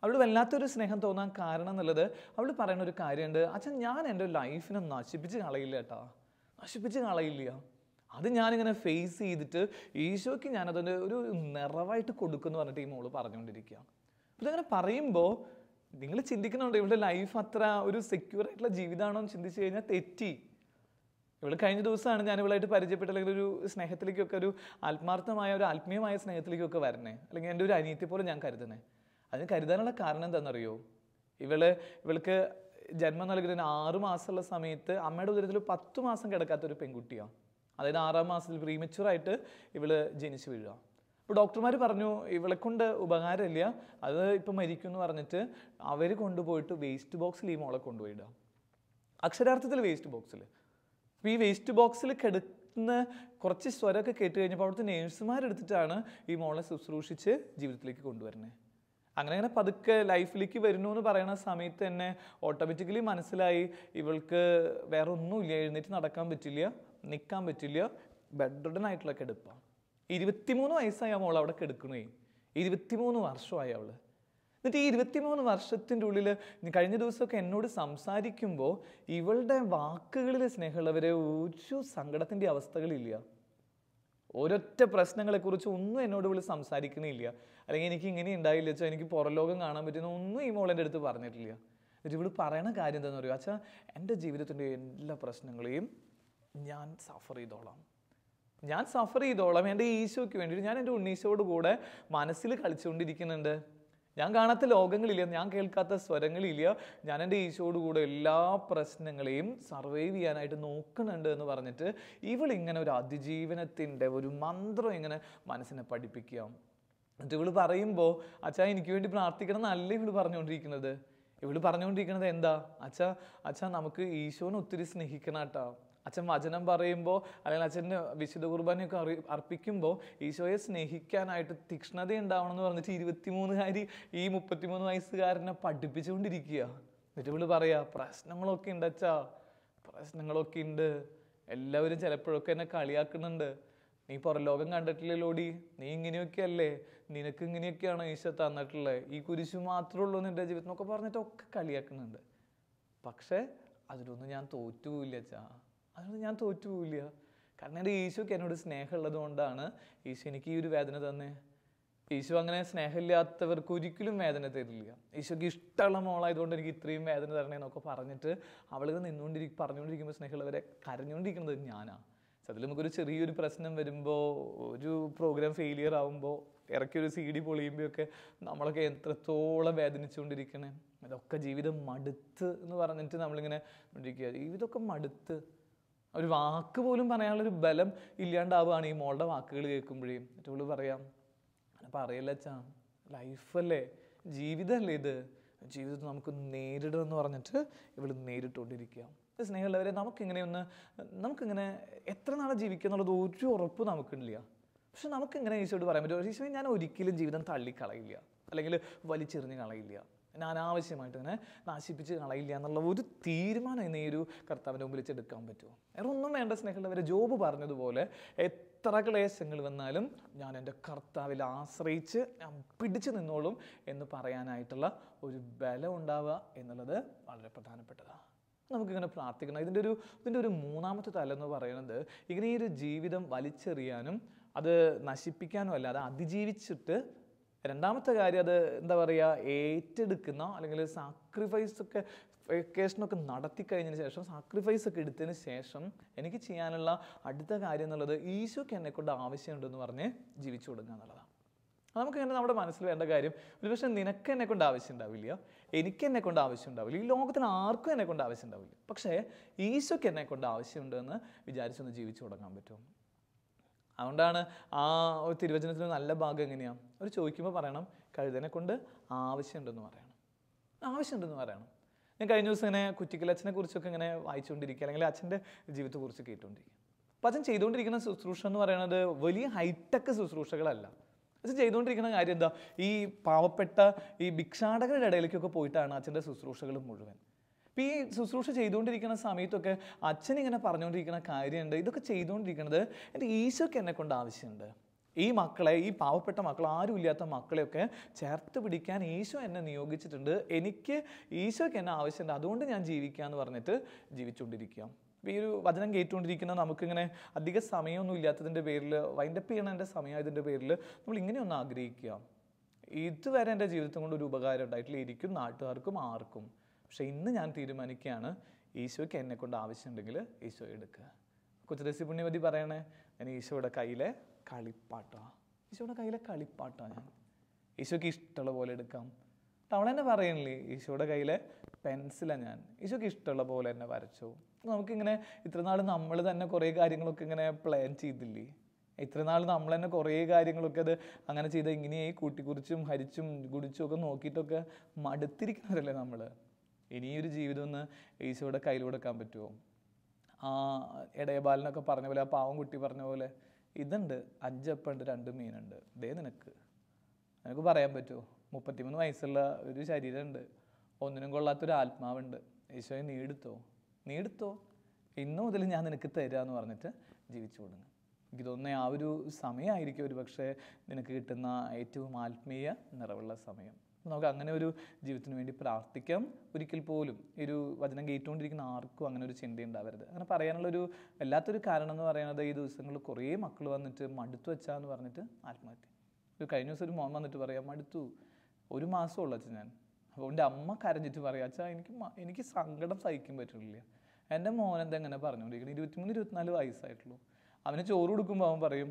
അവൾ വല്ലാത്തൊരു സ്നേഹം തോന്നാൻ കാരണം എന്നുള്ളത്, അവൾ പറയുന്ന ഒരു കാര്യമുണ്ട്, അച്ഛൻ ഞാൻ എൻ്റെ ലൈഫിനെ നശിപ്പിച്ച് കളയില്ല കേട്ടോ, നശിപ്പിച്ച് കളയില്ല. അത് ഞാനിങ്ങനെ ഫേസ് ചെയ്തിട്ട് ഈശോയ്ക്ക് ഞാനതിൻ്റെ ഒരു നിറവായിട്ട് കൊടുക്കുമെന്ന് പറഞ്ഞിട്ട് ഈ മോള് പറഞ്ഞുകൊണ്ടിരിക്കുക. അപ്പോൾ ഇതങ്ങനെ പറയുമ്പോൾ നിങ്ങൾ ചിന്തിക്കുന്നുണ്ട്, ഇവളുടെ ലൈഫ് അത്ര ഒരു സെക്യൂർ ആയിട്ടുള്ള ജീവിതമാണോ എന്ന് ചിന്തിച്ച് കഴിഞ്ഞാൽ തെറ്റി. ഇവൾ കഴിഞ്ഞ ദിവസമാണ് ഞാൻ ഇവളായിട്ട് പരിചയപ്പെട്ട, അല്ലെങ്കിൽ ഒരു സ്നേഹത്തിലേക്കൊക്കെ, ഒരു ആത്മാർത്ഥമായ ഒരു ആത്മീയമായ സ്നേഹത്തിലേക്കൊക്കെ വരണേ, അല്ലെങ്കിൽ എൻ്റെ ഒരു അനിയത്തെ പോലെ ഞാൻ കരുതണേ. അതിന് കരുതാനുള്ള കാരണം എന്താണെന്നറിയോ, ഇവൾക്ക് ജന്മം നൽകുന്നതിന് 6 മാസമുള്ള സമയത്ത് അമ്മയുടെ ഉദരത്തിൽ 10 മാസം കിടക്കാത്തൊരു പെൺകുട്ടിയാണ്. അതായത് 6-ാം മാസത്തിൽ പ്രീമച്യൂറായിട്ട് ഇവള് ജനിച്ചു വീഴുക. അപ്പോൾ ഡോക്ടർമാർ പറഞ്ഞു ഇവളെ കൊണ്ട് ഉപകാരമില്ല, അത് ഇപ്പം മരിക്കും എന്ന് പറഞ്ഞിട്ട് അവർ കൊണ്ടുപോയിട്ട് വേസ്റ്റ് ബോക്സിൽ ഈ മോളെ കൊണ്ടുപോയിടുക. അക്ഷരാർത്ഥത്തിൽ വേസ്റ്റ് ബോക്സിൽ. അപ്പോൾ ഈ വേസ്റ്റ് ബോക്സിൽ കിടക്കുന്ന കുറച്ച് സ്വരമൊക്കെ കേട്ട് കഴിഞ്ഞപ്പോൾ അവിടുത്തെ നേഴ്സുമാരെടുത്തിട്ടാണ് ഈ മോളെ ശുശ്രൂഷിച്ച് ജീവിതത്തിലേക്ക് കൊണ്ടുവരുന്നത്. അങ്ങനെ പതുക്കെ ലൈഫിലേക്ക് വരുന്നു എന്ന് പറയുന്ന സമയത്ത് തന്നെ ഓട്ടോമാറ്റിക്കലി മനസ്സിലായി ഇവൾക്ക് വേറെ ഒന്നുമില്ല, എഴുന്നേറ്റ് നടക്കാൻ പറ്റില്ല, നിൽക്കാൻ പറ്റില്ല, ബെഡ് റിഡൻ ആയിട്ടുള്ള കിടപ്പാണ്. 23 വയസ്സായി ആ മോൾ അവിടെ കിടക്കണേ, 23 വർഷമായി അവൾ. എന്നിട്ട് ഈ 23 വർഷത്തിൻ്റെ ഉള്ളിൽ കഴിഞ്ഞ ദിവസമൊക്കെ എന്നോട് സംസാരിക്കുമ്പോൾ ഇവളുടെ വാക്കുകളിൽ സ്നേഹമുള്ളവരെ ഒരു സങ്കടത്തിൻ്റെ അവസ്ഥകളില്ല, ഒരൊറ്റ പ്രശ്നങ്ങളെക്കുറിച്ച് ഒന്നും എന്നോട് ഇവൾ സംസാരിക്കണില്ല, അല്ലെങ്കിൽ എനിക്ക് ഇങ്ങനെ ഉണ്ടായില്ല വെച്ചാൽ എനിക്ക് പുറലോകം കാണാൻ പറ്റുന്ന ഒന്നും ഈ മോളെൻ്റെ അടുത്ത് പറഞ്ഞിട്ടില്ല. എന്നിട്ട് ഇവൾ പറയണ കാര്യം എന്താണെന്ന് പറയുക, അച്ഛാ എൻ്റെ ജീവിതത്തിൻ്റെ എല്ലാ പ്രശ്നങ്ങളെയും ഞാൻ സഫർ ചെയ്തോളാം, എൻ്റെ ഈശോയ്ക്ക് വേണ്ടിയിട്ട് ഞാൻ എൻ്റെ ഉണ്ണീശോട് കൂടെ മനസ്സിൽ കളിച്ചുകൊണ്ടിരിക്കുന്നുണ്ട്. ഞാൻ കാണാത്ത ലോകങ്ങളില്ല, ഞാൻ കേൾക്കാത്ത സ്വരങ്ങളില്ല, ഞാൻ എൻ്റെ ഈശോയോട് കൂടെ എല്ലാ പ്രശ്നങ്ങളെയും സർവൈവ് ചെയ്യാനായിട്ട് നോക്കുന്നുണ്ട് എന്ന് പറഞ്ഞിട്ട് ഇവളിങ്ങനെ ഒരു അതിജീവനത്തിൻ്റെ ഒരു മന്ത്രം ഇങ്ങനെ മനസ്സിനെ പഠിപ്പിക്കുക. എന്നിട്ട് ഇവള് പറയുമ്പോൾ അച്ഛാ എനിക്ക് വേണ്ടി പ്രാർത്ഥിക്കണം എന്നല്ല ഇവള് പറഞ്ഞുകൊണ്ടിരിക്കുന്നത്. ഇവള് പറഞ്ഞുകൊണ്ടിരിക്കുന്നത് എന്താ, അച്ഛാ നമുക്ക് ഈശോനെ ഒത്തിരി സ്നേഹിക്കണം കേട്ടോ. അച്ഛൻ വചനം പറയുമ്പോൾ അല്ലെങ്കിൽ അച്ഛൻ്റെ വിശുദ്ധ കുർബാനയൊക്കെ അർപ്പിക്കുമ്പോൾ ഈശോയെ സ്നേഹിക്കാനായിട്ട് തീക്ഷ്ണത ഉണ്ടാവണം എന്ന് പറഞ്ഞിട്ട് 23കാരി ഈ 33 വയസ്സുകാരനെ പഠിപ്പിച്ചുകൊണ്ടിരിക്കുക. എന്നിട്ട് ഇവള് പറയാ പ്രശ്നങ്ങളൊക്കെ ഉണ്ട് അച്ഛാ, പ്രശ്നങ്ങളൊക്കെ ഉണ്ട്, എല്ലാവരും ചിലപ്പോഴൊക്കെ എന്നെ കളിയാക്കുന്നുണ്ട്, നീ പുറലോകം കണ്ടിട്ടില്ലല്ലോടി, നീ ഇങ്ങനെയൊക്കെ അല്ലേ, നിനക്ക് ഇങ്ങനെയൊക്കെയാണോ ഈശോ തന്നിട്ടുള്ളത്, ഈ കുരിശു മാത്രമേ ഉള്ളൂ നിൻ്റെ ജീവിതം എന്നൊക്കെ പറഞ്ഞിട്ടൊക്കെ കളിയാക്കുന്നുണ്ട്. പക്ഷേ അതിലൊന്നും ഞാൻ തോറ്റുപോയില്ല അച്ഛാ, അതിലൊന്നും ഞാൻ തോറ്റുപോയില്ല. കാരണം എൻ്റെ ഈശോയ്ക്ക് എന്നോട് സ്നേഹമുള്ളത് കൊണ്ടാണ് ഈശോ എനിക്ക് ഈ ഒരു വേദന തന്നെ. ഈശോ അങ്ങനെ സ്നേഹമില്ലാത്തവർക്ക് ഒരിക്കലും വേദന തരില്ല. ഈശോയ്ക്ക് ഇഷ്ടമുള്ള മോളായതുകൊണ്ട് എനിക്ക് ഇത്രയും വേദന തരണേന്നൊക്കെ പറഞ്ഞിട്ട് അവളുകൾ പറഞ്ഞുകൊണ്ടിരിക്കുമ്പോൾ സ്നേഹമുള്ളവരെ കരഞ്ഞുകൊണ്ടിരിക്കുന്നത് ഞാനാണ്. അതിൽ നമുക്കൊരു ചെറിയൊരു പ്രശ്നം വരുമ്പോൾ, ഒരു പ്രോഗ്രാം ഫെയിലിയർ ആകുമ്പോൾ, ഇറക്കിയൊരു CD പൊളിയുമ്പോഴൊക്കെ നമ്മളൊക്കെ എത്രത്തോളം വേദനിച്ചുകൊണ്ടിരിക്കണേ. ഇതൊക്കെ ജീവിതം മടുത്ത് എന്ന് പറഞ്ഞിട്ട് നമ്മളിങ്ങനെ ഇരിക്കുക, ജീവിതമൊക്കെ മടുത്ത്, ഒരു വാക്ക് പോലും പറയാനുള്ളൊരു ബലം ഇല്ലാണ്ടാവുകയാണ് ഈ മോളുടെ വാക്കുകൾ കേൾക്കുമ്പോഴേ. മറ്റുള്ള പറയാം പറയല്ല അച്ഛാ, ലൈഫല്ലേ, ജീവിതമല്ലേ ഇത്, ജീവിതത്തിൽ നമുക്ക് നേരിടുമെന്ന് പറഞ്ഞിട്ട് ഇവൾ നേരിട്ടുകൊണ്ടിരിക്കുക. സ്നേഹമുള്ളവരെ നമുക്കിങ്ങനെ എത്ര നാളെ ജീവിക്കുക എന്നുള്ളത് ഒരു ഉറപ്പ് നമുക്കില്ല. പക്ഷെ നമുക്കിങ്ങനെ ഈശോയോട് പറയാൻ പറ്റും, ഈശോ ഞാൻ ഒരിക്കലും ജീവിതം തള്ളിക്കളയില്ല, അല്ലെങ്കിൽ വലിച്ചെറിഞ്ഞ് കളയില്ല, ഞാൻ അനാവശ്യമായിട്ട് ഇങ്ങനെ നശിപ്പിച്ച് കളയില്ല എന്നുള്ള ഒരു തീരുമാനം ഇന്ന് ഈ ഒരു കർത്താവിൻ്റെ മുമ്പിൽ വെച്ചെടുക്കാൻ പറ്റുമോ? വേറെ ഒന്നും വേണ്ട സ്നേഹമുള്ളവരെ. ജോബ് പറഞ്ഞതുപോലെ എത്ര ക്ലേശങ്ങൾ വന്നാലും ഞാൻ എൻ്റെ കർത്താവിൽ ആശ്രയിച്ച് ഞാൻ പിടിച്ചു നിന്നോളും എന്ന് പറയാനായിട്ടുള്ള ഒരു ബലം ഉണ്ടാവുക എന്നുള്ളത് വളരെ പ്രധാനപ്പെട്ടതാണ്. നമുക്കിങ്ങനെ പ്രാർത്ഥിക്കണം. ഇതിൻ്റെ ഒരു മൂന്നാമത്തെ തലം എന്ന് പറയുന്നത് ഇങ്ങനെ ഈ ഒരു ജീവിതം വലിച്ചെറിയാനും അത് നശിപ്പിക്കാനും അല്ല, അത് അതിജീവിച്ചിട്ട് രണ്ടാമത്തെ കാര്യം അത് എന്താ പറയുക, ഏറ്റെടുക്കുന്ന അല്ലെങ്കിൽ സാക്രിഫൈസൊക്കെ വെക്കേഷനൊക്കെ നടത്തി കഴിഞ്ഞതിന് ശേഷം സാക്രിഫൈസ് ഒക്കെ എടുത്തതിന് ശേഷം എനിക്ക് ചെയ്യാനുള്ള അടുത്ത കാര്യം എന്നുള്ളത് ഈശോയ്ക്ക് എന്നെക്കൊണ്ട് ആവശ്യമുണ്ടെന്ന് പറഞ്ഞ് ജീവിച്ചു കൊടുക്കുക എന്നുള്ളതാണ്. നമുക്കിങ്ങനെ നമ്മുടെ മനസ്സിൽ വേണ്ട കാര്യം, ഒരുപക്ഷെ നിനക്ക് എന്നെക്കൊണ്ട് ആവശ്യം ഉണ്ടാവില്ല, എനിക്ക് എന്നെക്കൊണ്ട് ആവശ്യം ഉണ്ടാവില്ല, ഈ ലോകത്തിൽ ആർക്കും എന്നെക്കൊണ്ട് ആവശ്യം ഉണ്ടാവില്ല, പക്ഷേ ഈശോയ്ക്ക് എന്നെക്കൊണ്ട് ആവശ്യമുണ്ട് എന്ന് വിചാരിച്ചൊന്ന് ജീവിച്ചു തുടങ്ങാൻ പറ്റും. അതുകൊണ്ടാണ് ആ ഒരു തിരുവചനത്തിന് നല്ല ഭാഗം എങ്ങനെയാണ്, അവർ ചോദിക്കുമ്പോൾ പറയണം കഴുതനെ കൊണ്ട് ആവശ്യമുണ്ടെന്ന് പറയണം, ആവശ്യമുണ്ടെന്ന് പറയണം. ഞാൻ കഴിഞ്ഞ ദിവസം ഇങ്ങനെ കുറ്റിക്കൽ അച്ഛനെ കുറിച്ചൊക്കെ ഇങ്ങനെ വായിച്ചുകൊണ്ടിരിക്കുക, അല്ലെങ്കിൽ അച്ഛൻ്റെ ജീവിതത്തെക്കുറിച്ച് കേട്ടുകൊണ്ടിരിക്കുക. അപ്പോൾ അച്ഛൻ ചെയ്തുകൊണ്ടിരിക്കുന്ന ശുശ്രൂഷ എന്ന് പറയുന്നത് വലിയ ഹൈടെക് ശുശ്രൂഷകളല്ല. അച്ഛൻ ചെയ്തുകൊണ്ടിരിക്കുന്ന കാര്യം എന്താ, ഈ പാവപ്പെട്ട ഈ ഭിക്ഷാടകരുടെ ഇടയിലേക്കൊക്കെ പോയിട്ടാണ് അച്ഛൻ്റെ ശുശ്രൂഷകൾ മുഴുവൻ. അപ്പോൾ ഈ ശുശ്രൂഷ ചെയ്തുകൊണ്ടിരിക്കുന്ന സമയത്തൊക്കെ അച്ഛൻ ഇങ്ങനെ പറഞ്ഞുകൊണ്ടിരിക്കുന്ന കാര്യമുണ്ട്, ഇതൊക്കെ ചെയ്തുകൊണ്ടിരിക്കുന്നത് എൻ്റെ ഈശോയ്ക്ക് എന്നെ കൊണ്ട് ആവശ്യമുണ്ട്. ഈ മക്കളെ, ഈ പാവപ്പെട്ട മക്കൾ, ആരും ഇല്ലാത്ത മക്കളെയൊക്കെ ചേർത്ത് പിടിക്കാൻ ഈശോ എന്നെ നിയോഗിച്ചിട്ടുണ്ട്, എനിക്ക് ഈശോയ്ക്ക് എന്നെ ആവശ്യമുണ്ട്, അതുകൊണ്ട് ഞാൻ ജീവിക്കുക എന്ന് പറഞ്ഞിട്ട് ജീവിച്ചുകൊണ്ടിരിക്കുക. അപ്പോൾ ഈ ഒരു വചനം കേട്ടുകൊണ്ടിരിക്കുന്ന നമുക്കിങ്ങനെ അധിക സമയമൊന്നും ഇല്ലാത്തതിൻ്റെ പേരിൽ, വൈൻഡപ്പ് ചെയ്യണതിൻ്റെ സമയമായതിൻ്റെ പേരിൽ നമ്മൾ ഇങ്ങനെയൊന്ന് ആഗ്രഹിക്കുക, ഇതുവരെ എൻ്റെ ജീവിതത്തിൽ കൊണ്ട് ഒരു ഉപകാരം ഉണ്ടായിട്ടില്ല എനിക്കും നാട്ടുകാർക്കും ആർക്കും, പക്ഷേ ഇന്ന് ഞാൻ തീരുമാനിക്കുകയാണ് ഈശോയ്ക്ക് എന്നെ കൊണ്ട് ആവശ്യമുണ്ടെങ്കിൽ ഈശോ എടുക്കുക. കൊച്ചുദസി പുണ്യവതി പറയണേ, ഞാൻ ഈശോയുടെ കയ്യിലെ കളിപ്പാട്ടാണ്, ഈശോയുടെ കയ്യിലെ കളിപ്പാട്ടാണ് ഞാൻ, ഈശോയ്ക്ക് ഇഷ്ടമുള്ള പോലെ എടുക്കാം. അവളെന്നെ പറയണില്ലേ, ഈശോയുടെ കയ്യിലെ പെൻസിലാണ് ഞാൻ, ഈശോയ്ക്ക് ഇഷ്ടമുള്ള പോലെ എന്നെ വരച്ചു. നമുക്കിങ്ങനെ ഇത്രനാൾ നമ്മൾ തന്നെ കുറേ കാര്യങ്ങളൊക്കെ ഇങ്ങനെ പ്ലാൻ ചെയ്തില്ലേ, ഇത്രനാൾ നമ്മൾ തന്നെ കുറേ കാര്യങ്ങളൊക്കെ അത് അങ്ങനെ ചെയ്ത് ഇങ്ങനെയായി കൂട്ടിക്കുറിച്ചും ഹരിച്ചും ഗുണിച്ചും ഒക്കെ നോക്കിയിട്ടൊക്കെ മടുത്തിരിക്കുന്നവരല്ലേ നമ്മൾ. ഇനിയൊരു ജീവിതം ഒന്ന് ഈശോയുടെ കയ്യിൽ കൊടുക്കാൻ പറ്റുമോ? ആ ഇടയബാലനൊക്കെ പറഞ്ഞ പോലെ, ആ പാവം കുട്ടി പറഞ്ഞ പോലെ, ഇതുണ്ട് 5 അപ്പമുണ്ട് 2 മീനുണ്ട്, ദേ നിനക്ക് പറയാൻ പറ്റുമോ? 33 വയസ്സുള്ള ഒരു ശരീരമുണ്ട്, ഒന്നിനും കൊള്ളാത്തൊരു ആത്മാവുണ്ട്, ഈശോയെ നീ എടുത്തോ, ഇന്നു മുതൽ ഞാൻ നിനക്ക് തരാമെന്ന് പറഞ്ഞിട്ട് ജീവിച്ചു കൊടുങ്ങും. എനിക്ക് തോന്നുന്നത് ആ ഒരു സമയമായിരിക്കും ഒരു പക്ഷേ നിനക്ക് കിട്ടുന്ന ഏറ്റവും ആത്മീയ നിറവുള്ള സമയം. നമുക്ക് അങ്ങനെ ഒരു ജീവിതത്തിന് വേണ്ടി പ്രാർത്ഥിക്കാം. ഒരിക്കൽ പോലും ഒരു വചനം കേട്ടുകൊണ്ടിരിക്കുന്ന ആർക്കും അങ്ങനെ ഒരു ചിന്ത ഉണ്ടാവരുത്. അങ്ങനെ പറയാനുള്ളൊരു വല്ലാത്തൊരു കാരണം എന്ന് പറയുന്നത്, ഈ ദിവസങ്ങളിൽ കുറേ മക്കൾ വന്നിട്ട് മടുത്തു വെച്ചാന്ന് പറഞ്ഞിട്ട് ആത്മഹത്യ. ഒരു കഴിഞ്ഞ ദിവസം ഒരു മോൻ വന്നിട്ട് പറയാം, മടുത്തു, 1 മാസമുള്ള അച്ഛൻ ഞാൻ. അപ്പോൾ എൻ്റെ അമ്മ കരഞ്ഞിട്ട് പറയാം, അച്ഛാ എനിക്ക് സങ്കടം സഹിക്കാൻ പറ്റില്ല, എൻ്റെ മോൻ എന്തെങ്ങനെ പറഞ്ഞുകൊണ്ടിരിക്കണം, 23-24 വയസ്സായിട്ടുള്ളൂ, അവന് ചോറ് കൊടുക്കുമ്പോൾ അവൻ പറയും,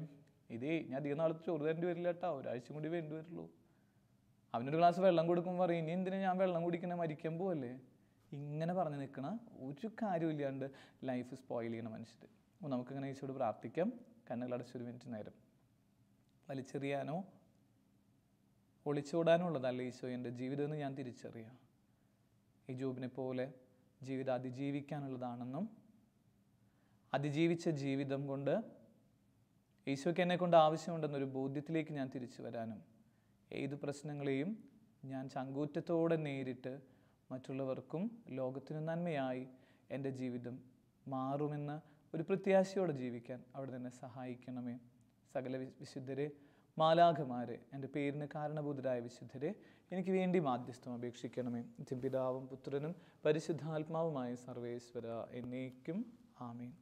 ഞാൻ അധികം നാളത്തെ ചോറ് തരേണ്ടി വരില്ല കേട്ടോ, ഒരാഴ്ച കൂടി വേണ്ടി വരുള്ളൂ. അവനൊരു ഗ്ലാസ് വെള്ളം കൊടുക്കുമ്പോൾ പറയും, ഇനി എന്തിനാ ഞാൻ വെള്ളം കുടിക്കണേ, മരിക്കാൻ പോവല്ലേ. ഇങ്ങനെ പറഞ്ഞ് നിൽക്കണ ഒരു കാര്യമില്ലാണ്ട് ലൈഫ് സ്പോയിൽ ചെയ്യണ മനുഷ്യർ. അപ്പോൾ നമുക്കിങ്ങനെ ഈശോയോട് പ്രാർത്ഥിക്കാം. കണ്ണുകളടച്ചൊരു മിനിറ്റ് നേരം. വലിച്ചെറിയാനോ ഒളിച്ചോടാനോ ഉള്ളതല്ല ഈശോ എൻ്റെ ജീവിതം എന്ന് ഞാൻ തിരിച്ചറിയാം. ഈ ജോബിനെ പോലെ ജീവിതം അതിജീവിക്കാനുള്ളതാണെന്നും അതിജീവിച്ച ജീവിതം കൊണ്ട് ഈശോയ്ക്ക് എന്നെ കൊണ്ട് ആവശ്യമുണ്ടെന്നൊരു ബോധ്യത്തിലേക്ക് ഞാൻ തിരിച്ചു വരാനും ഏത് പ്രശ്നങ്ങളെയും ഞാൻ ചങ്കൂറ്റത്തോടെ നേരിട്ട് മറ്റുള്ളവർക്കും ലോകത്തിനു നന്മയായി എൻ്റെ ജീവിതം മാറുമെന്ന ഒരു പ്രത്യാശയോടെ ജീവിക്കാൻ അവിടെ തന്നെ സഹായിക്കണമേ. സകല വിശുദ്ധരെ, മാലാഖമാരെ, എൻ്റെ പേരിന് കാരണഭൂതരായ വിശുദ്ധരെ, എനിക്ക് വേണ്ടി മാധ്യസ്ഥം അപേക്ഷിക്കണമേ. പിതാവും പുത്രനും പരിശുദ്ധാത്മാവുമായ സർവേശ്വര എന്നേക്കും ആമേൻ.